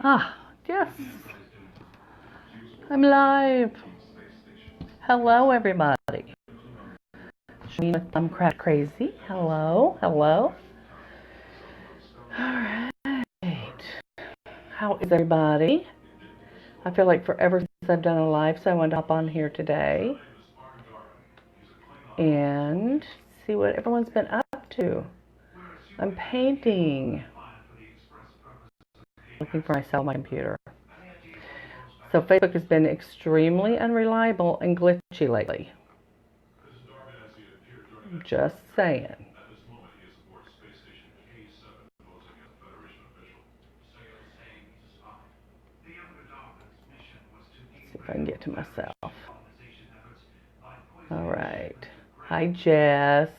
Ah, yes. I'm live. Hello, everybody. I'm crap crazy. Hello, hello. All right. How is everybody? I feel like forever since I've done a live, so I wanted to hop on here today and see what everyone's been up to. I'm painting. Looking for myself on my computer. So Facebook has been extremely unreliable and glitchy lately. Just saying. Let's see if I can get to myself. All right. Hi, Jess.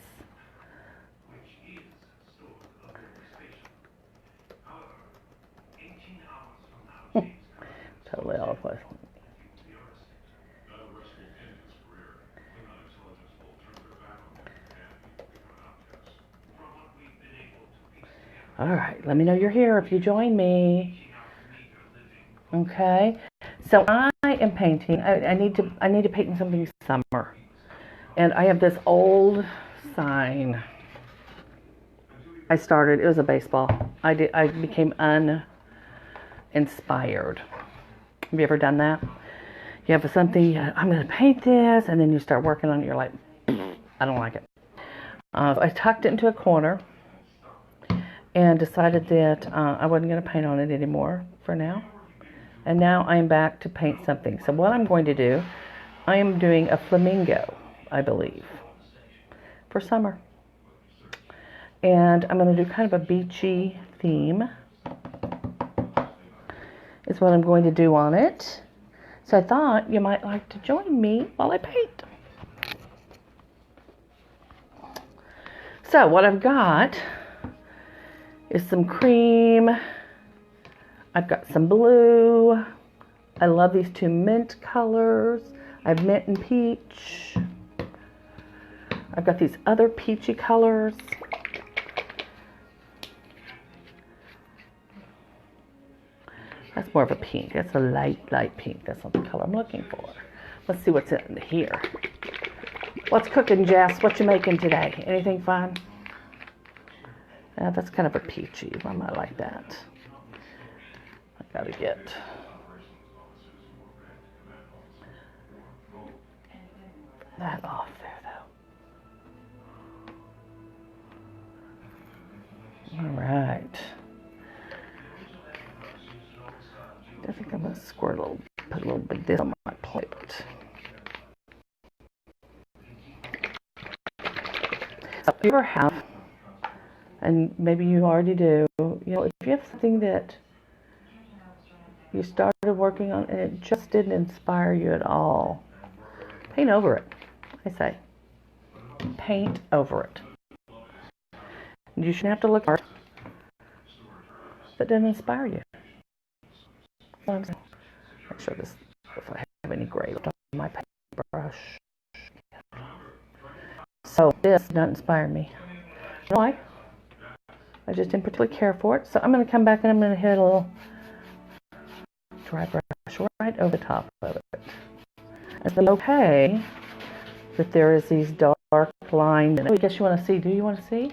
Totally off. All right, let me know you're here if you join me. Okay, so I am painting. I need to paint something summer, and I have this old sign. I started. It was a baseball. I became uninspired. Have you ever done that? You have something. I'm going to paint this, and then you start working on it. You're like, I don't like it. I tucked it into a corner and decided that I wasn't going to paint on it anymore for now. And now I'm back to paint something. So what I'm going to do, I am doing a flamingo, I believe, for summer. And I'm going to do kind of a beachy theme is what I'm going to do on it. So I thought you might like to join me while I paint. So what I've got is some cream. I've got some blue. I love these two mint colors. I have mint and peach. I've got these other peachy colors. That's more of a pink. That's a light pink. That's not the color I'm looking for. Let's see what's in here. What's cooking, Jess? What you making today? Anything fun? Yeah, that's kind of a peachy. I might like that. I gotta get that off there, though. All right. I think I'm gonna put a little bit of this on my plate. So if you ever have, and maybe you already do, if you have something that you started working on and it just didn't inspire you at all, paint over it. I say, paint over it. You shouldn't have to look hard that didn't inspire you. Make sure this, if I have any gray left on my paintbrush. So this doesn't inspire me. You know why? I just didn't particularly care for it. So I'm going to come back and I'm going to hit a little dry brush right over the top of it. It's okay that there is these dark lines. I guess you want to see. Do you want to see?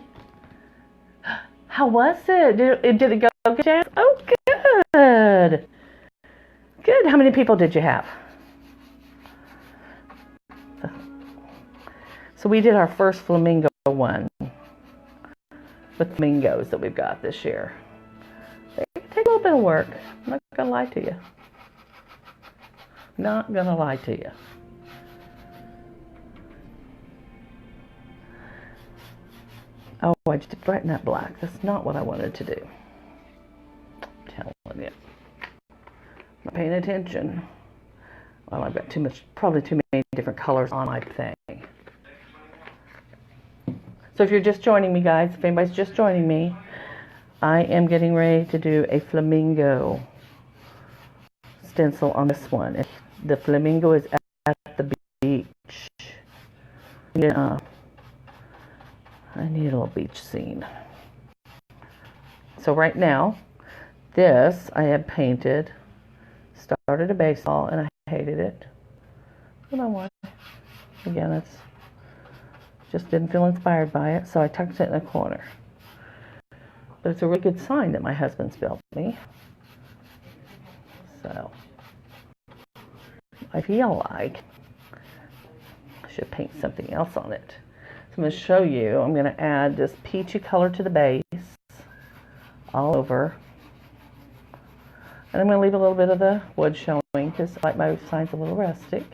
How was it? Did it go good, Jess? Oh, good. Good. How many people did you have? So we did our first flamingo one with flamingos that we've got this year. They take a little bit of work. I'm not going to lie to you. Not going to lie to you. Oh, I just brighten that black. That's not what I wanted to do. I'm telling you. I'm not paying attention. Well, I've got probably too many different colors on my thing. So if you're just joining me, guys, if anybody's just joining me, I am getting ready to do a flamingo stencil on this one. The flamingo is at the beach. Yeah, I need a little beach scene. So right now, This I had painted, started a baseball, and I hated it. I don't know why. Again, it's just didn't feel inspired by it, so I tucked it in a corner. But it's a really good sign that my husband's built me. So I feel like I should paint something else on it. So I'm going to show you, I'm going to add this peachy color to the base all over. And I'm going to leave a little bit of the wood showing because I like my signs a little rustic.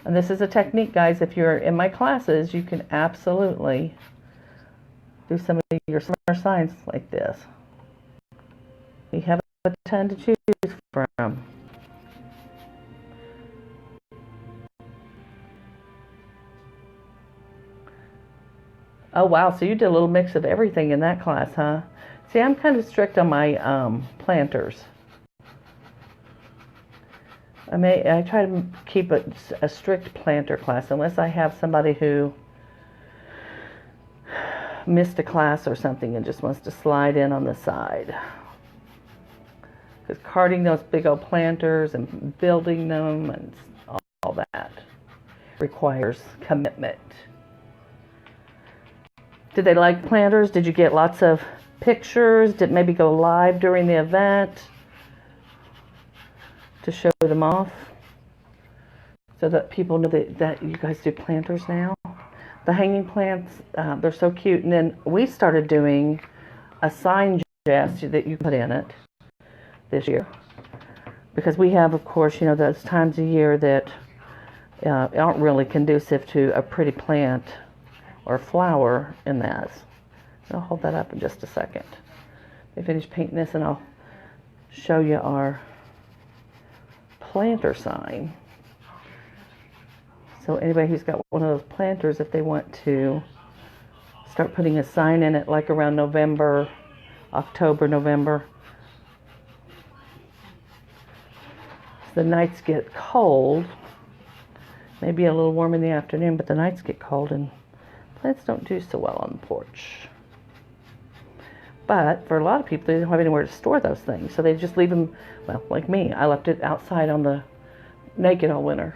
And this is a technique, guys. If you're in my classes, you can absolutely do some of your summer signs like this. You have a ton to choose from. Oh, wow. So you did a little mix of everything in that class, huh? See, I'm kind of strict on my planters. I try to keep a strict planter class unless I have somebody who missed a class or something and just wants to slide in on the side. Because carting those big old planters and building them and all that requires commitment. Did they like planters? Did you get lots of pictures? Did maybe go live during the event to show them off so that people know that you guys do planters now? The hanging plants, they're so cute. And then we started doing a sign gesture that you put in it this year. Because we have, of course, those times of year that aren't really conducive to a pretty plant or flower in that. I'll hold that up in just a second. I finish painting this and I'll show you our planter sign. So anybody who's got one of those planters, if they want to start putting a sign in it like around November, October, November. The nights get cold, maybe a little warm in the afternoon, but the nights get cold and plants don't do so well on the porch. But for a lot of people, they don't have anywhere to store those things, so they just leave them, well, like me, I left it outside on the naked all winter.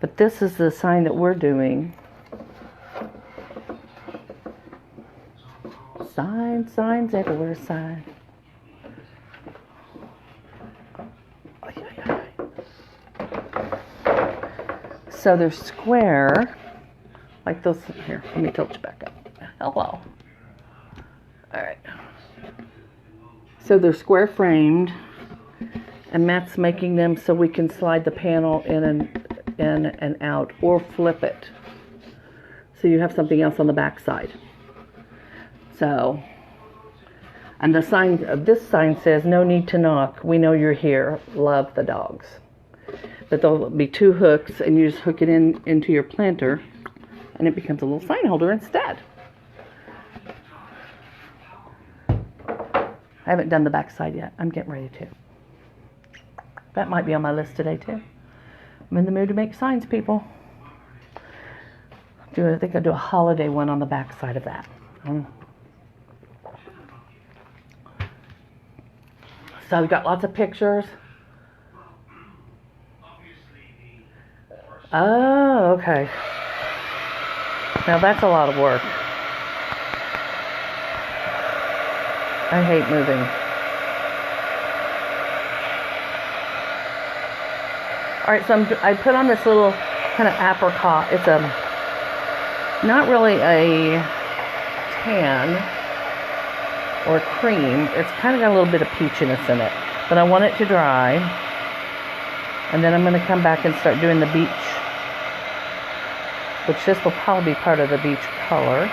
But this is the sign that we're doing. Signs everywhere, sign. So they're square, like those. Here, let me tilt you back up. Hello. All right. So they're square framed, and Matt's making them so we can slide the panel in and out, or flip it. So you have something else on the back side. So, and the sign of this sign says, "No need to knock. We know you're here. Love the dogs." But there'll be two hooks, and you just hook it into your planter, and it becomes a little sign holder instead. I haven't done the back side yet. I'm getting ready to. That might be on my list today too. I'm in the mood to make signs, people. I think I'll do a holiday one on the back side of that. So we've got lots of pictures. Oh, okay. Now that's a lot of work. I hate moving. All right, so I put on this little kind of apricot. It's not really a tan or cream. It's kind of got a little bit of peachiness in it. But I want it to dry. And then I'm going to come back and start doing the beach, which this will probably be part of the beach color.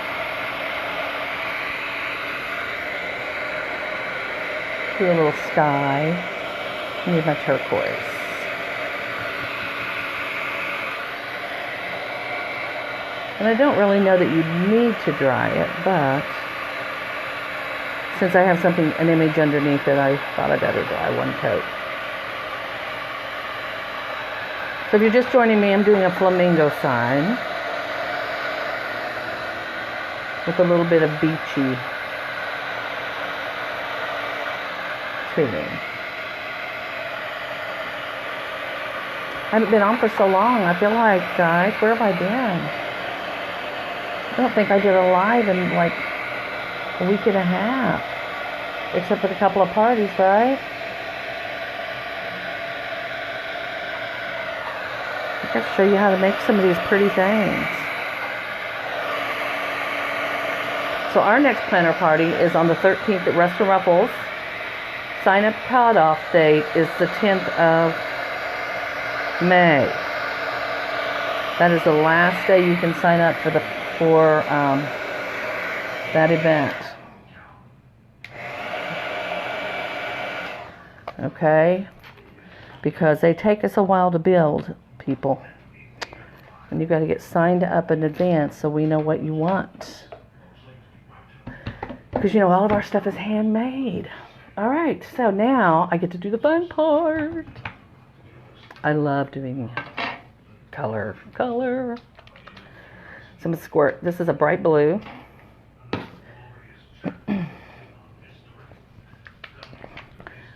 Do a little sky. I need my turquoise. And I don't really know that you need to dry it, but since I have an image underneath it, I thought I better dry one coat. So if you're just joining me, I'm doing a flamingo sign with a little bit of beachy to me. I haven't been on for so long. I feel like, guys, where have I been? I don't think I did a live in like a week and a half. Except for a couple of parties, right? I gotta show you how to make some of these pretty things. So our next planner party is on the 13th at Rest and Ruffles. Sign up cutoff date is the 10th of May. That is the last day you can sign up for that event. Okay? Because they take us a while to build, people. And you've got to get signed up in advance so we know what you want. Because, you know, all of our stuff is handmade. All right, so now I get to do the fun part. I love doing color. So I'm going to squirt. This is a bright blue.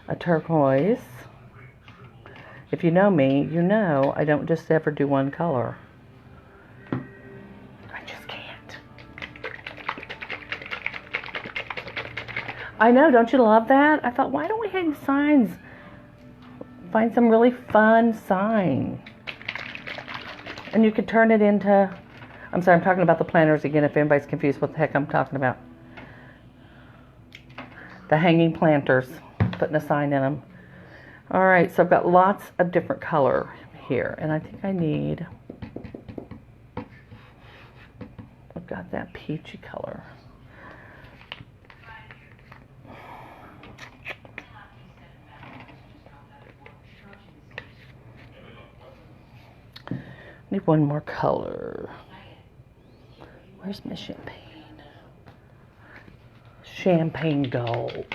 A turquoise. If you know me, you know I don't just ever do one color. I just can't. I know, don't you love that? I thought, why don't we hang signs? Find some really fun sign. And you could turn it into, I'm sorry, I'm talking about the planners again if anybody's confused what the heck I'm talking about. The hanging planters, putting a sign in them. All right, so I've got lots of different color here, and I think I need, I've got that peachy color. Need one more color. Where's my champagne? Champagne gold.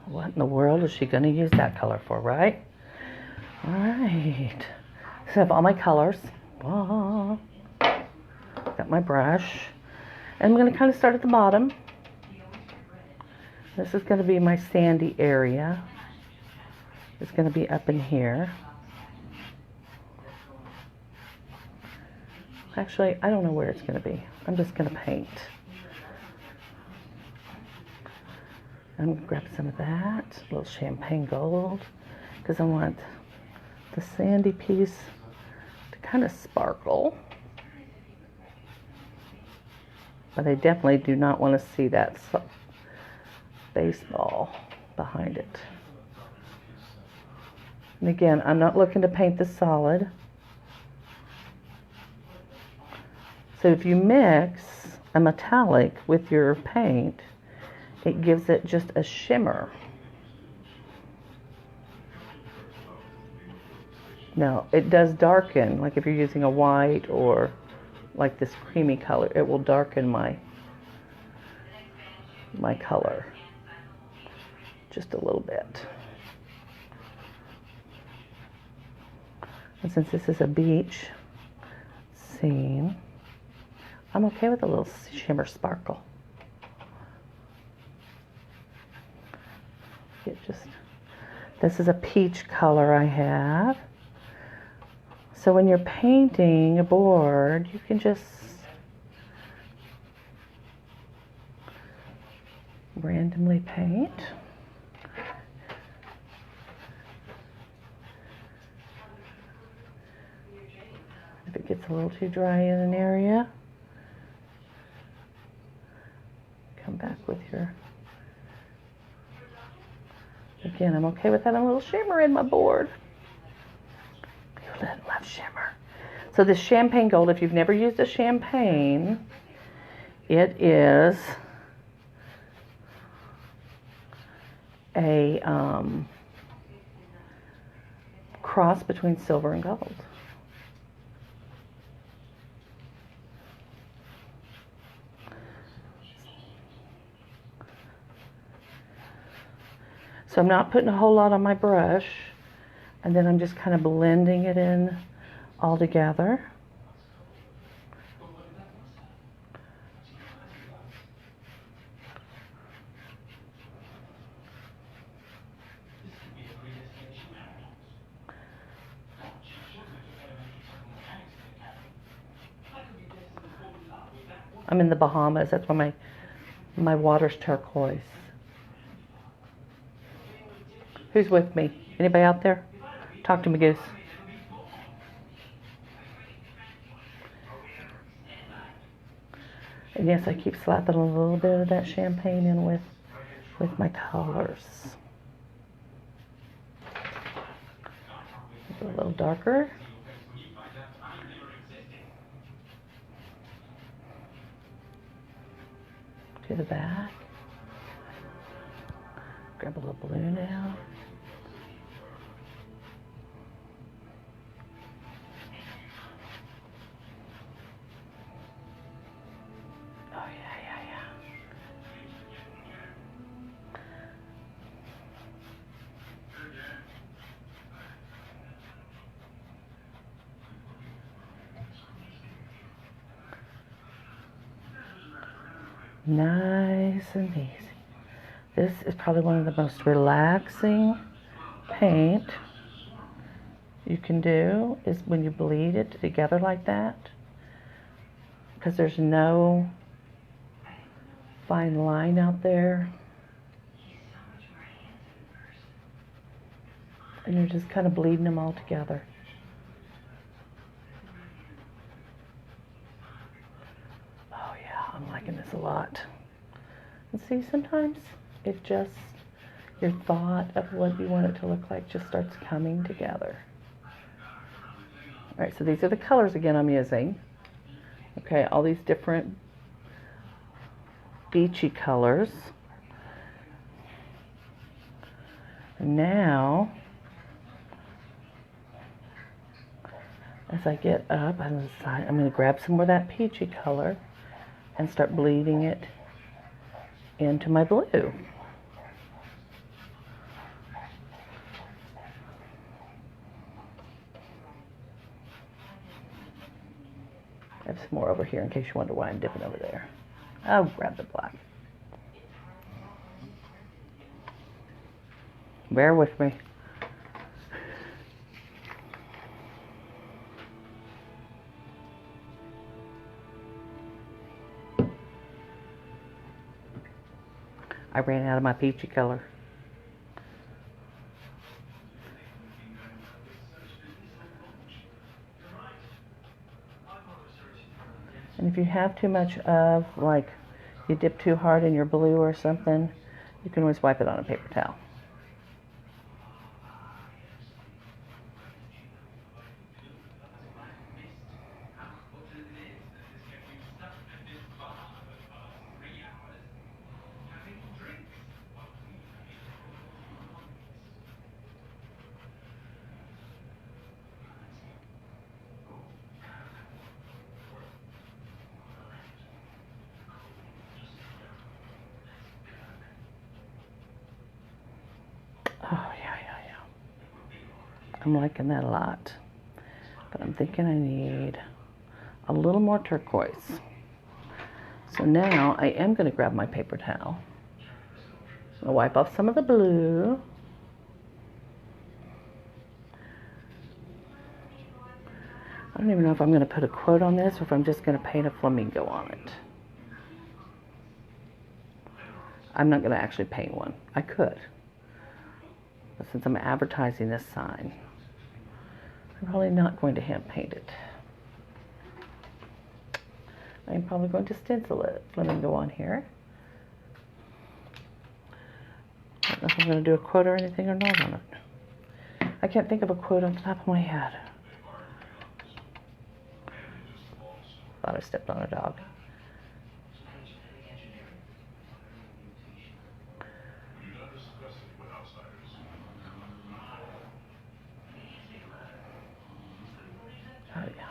What in the world is she going to use that color for, right? All right. So I have all my colors. Got my brush. And I'm going to kind of start at the bottom. This is going to be my sandy area. It's going to be up in here. Actually, I don't know where it's going to be. I'm just going to paint. I'm going to grab some of that, a little champagne gold, because I want the sandy piece to kind of sparkle. But I definitely do not want to see that baseball behind it. And again, I'm not looking to paint this solid. So if you mix a metallic with your paint, it gives it just a shimmer. Now, it does darken, like if you're using a white or like this creamy color, it will darken my color just a little bit. And since this is a beach scene, I'm okay with a little shimmer sparkle. This is a peach color I have. So when you're painting a board, you can just randomly paint. If it gets a little too dry in an area, come back with your, again, I'm okay with having a little shimmer in my board. People that love shimmer. So this champagne gold, if you've never used a champagne, it is a cross between silver and gold. So I'm not putting a whole lot on my brush, and then I'm just kind of blending it in all together. I'm in the Bahamas. That's why my water's turquoise. Who's with me? Anybody out there? Talk to me, Goose. And yes, I keep slapping a little bit of that champagne in with my colors. A little darker. To the back. Grab a little blue now. Oh, yeah. Nice and easy. This is probably one of the most relaxing paint you can do is when you bleed it together like that, because there's no fine line out there, and you're just kind of bleeding them all together. Oh yeah, I'm liking this a lot. And see, sometimes it just, your thought of what you want it to look like just starts coming together. All right, so these are the colors again I'm using. Okay, all these different beachy colors. And now, as I get up on the side, I'm going to grab some more of that peachy color and start bleeding it into my blue. I have some more over here in case you wonder why I'm dipping over there. I'll grab the black. Bear with me. I ran out of my peachy color. And if you have too much of, like, you dip too hard in your blue or something, you can always wipe it on a paper towel. Oh, yeah. I'm liking that a lot. But I'm thinking I need a little more turquoise. So now I am going to grab my paper towel. I'm going to wipe off some of the blue. I don't even know if I'm going to put a quote on this or if I'm just going to paint a flamingo on it. I'm not going to actually paint one. I could. But since I'm advertising this sign, I'm probably not going to hand paint it. I'm probably going to stencil it. Flamingo on here. I don't know if I'm going to do a quote or anything or not on it. I can't think of a quote on the top of my head. Thought I stepped on a dog. Oh yeah.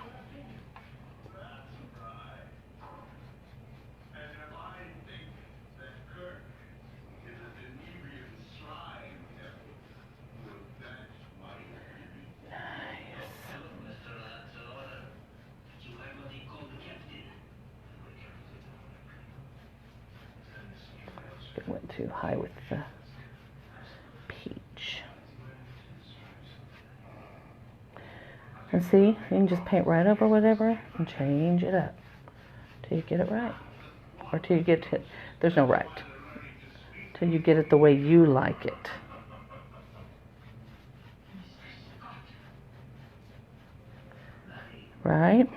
It went too high with the peach. And see, you can just paint right over whatever and change it up till you get it right. or till you get it. There's no right. Till you get it the way you like it. Right?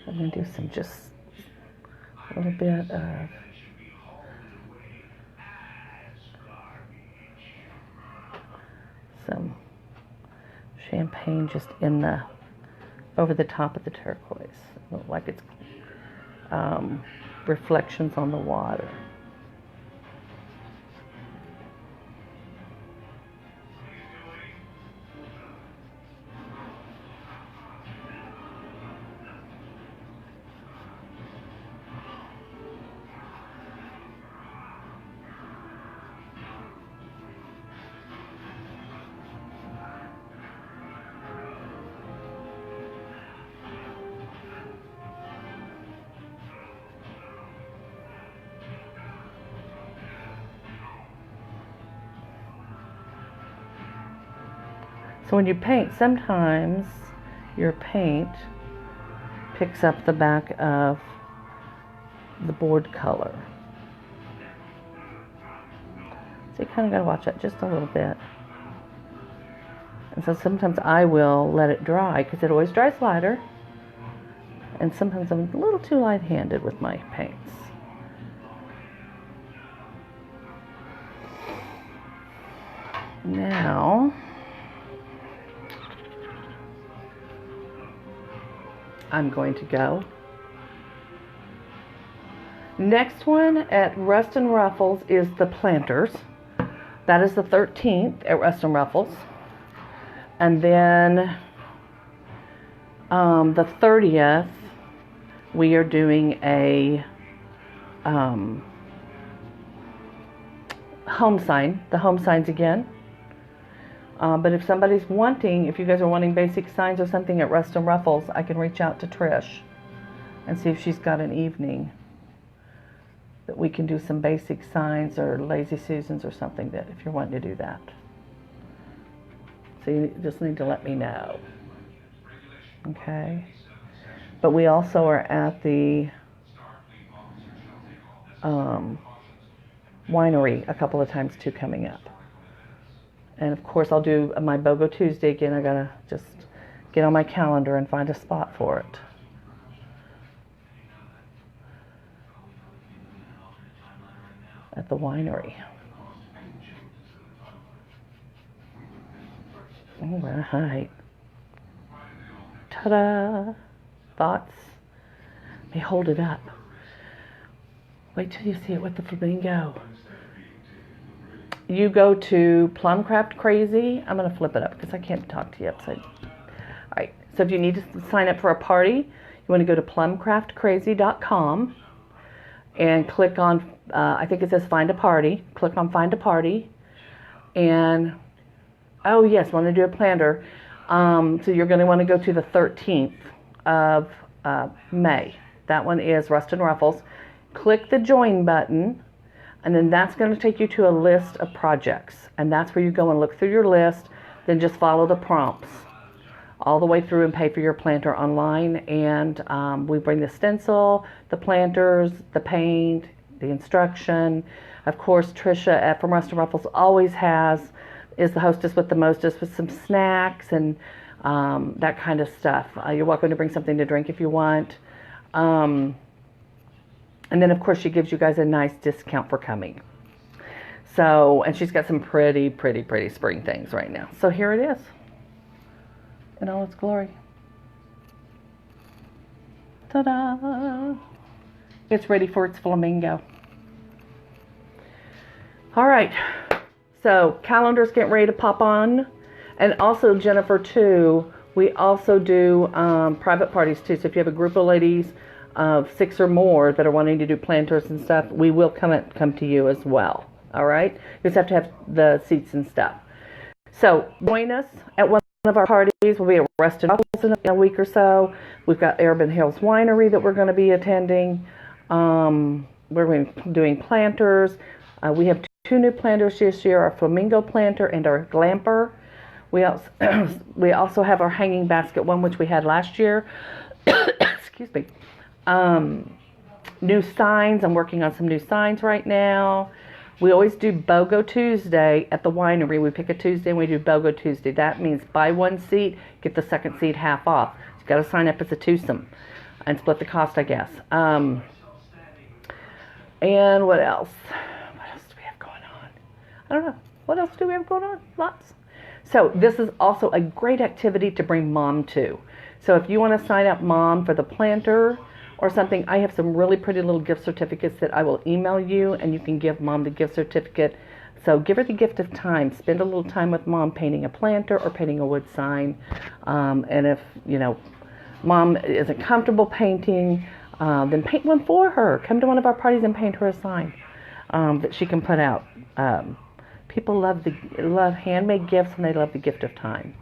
I'm going to do some just a little bit of some champagne just in the over the top of the turquoise. Like it's reflections on the water. So when you paint, sometimes your paint picks up the back of the board color. So you kind of got to watch that just a little bit. And so sometimes I will let it dry because it always dries lighter. And sometimes I'm a little too light-handed with my paints. Now, I'm going to go. Next one at Rust and Ruffles is the planters. That is the 13th at Rust and Ruffles. And then the 30th, we are doing a home sign, the home signs again. But if somebody's wanting, if you guys are wanting basic signs or something at Rust and Ruffles, I can reach out to Trish and see if she's got an evening that we can do some basic signs or Lazy Susans or something, that if you're wanting to do that. So you just need to let me know. Okay. But we also are at the winery a couple of times too coming up. And of course I'll do my BOGO Tuesday again. I gotta just get on my calendar and find a spot for it. At the winery. All right. Ta-da! Thoughts? Let me hold it up. Wait till you see it with the flamingo. You go to Plum Craft Crazy. I'm going to flip it up because I can't talk to you upside. All right. So if you need to sign up for a party, you want to go to plumcraftcrazy.com and click on, I think it says Find a Party. Click on Find a Party. And, oh yes, want to do a planter. So you're going to want to go to the 13th of May. That one is Rust and Ruffles. Click the Join button. And then that's going to take you to a list of projects. And that's where you go and look through your list. Then just follow the prompts all the way through and pay for your planter online. And we bring the stencil, the planters, the paint, the instruction. Of course, Trisha from Rust and Ruffles always is the hostess with the mostest with some snacks and that kind of stuff. You're welcome to bring something to drink if you want. And then, of course, she gives you guys a nice discount for coming. So, and she's got some pretty, pretty, pretty spring things right now. So here it is in all its glory. Ta-da! It's ready for its flamingo. All right. So calendars getting ready to pop on. And also, Jennifer, too, we also do private parties, too. So if you have a group of ladies of 6 or more that are wanting to do planters and stuff, we will come to you as well. All right? You just have to have the seats and stuff. So join us at one of our parties. We'll be at Rust and Ruffles in a week or so. We've got Urban Hills Winery that we're going to be attending. We're doing planters. We have two new planters this year, our flamingo planter and our glamper. We also have our hanging basket one, which we had last year. Excuse me. New signs. I'm working on some new signs right now. We always do BOGO Tuesday at the winery. We pick a Tuesday and we do BOGO Tuesday. That means buy one seat, get the second seat half off. You got to sign up as a twosome and split the cost, I guess. And what else? What else do we have going on? I don't know. What else do we have going on? Lots. So this is also a great activity to bring mom to. So if you want to sign up mom for the planter or something, I have some really pretty little gift certificates that I will email you, and you can give mom the gift certificate. So give her the gift of time. Spend a little time with mom painting a planter or painting a wood sign. And if, mom isn't comfortable painting, then paint one for her. Come to one of our parties and paint her a sign that she can put out. People love handmade gifts, and they love the gift of time,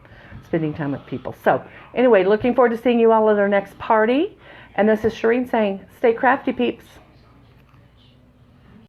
spending time with people. So anyway, looking forward to seeing you all at our next party. And this is Shireen saying, stay crafty, peeps.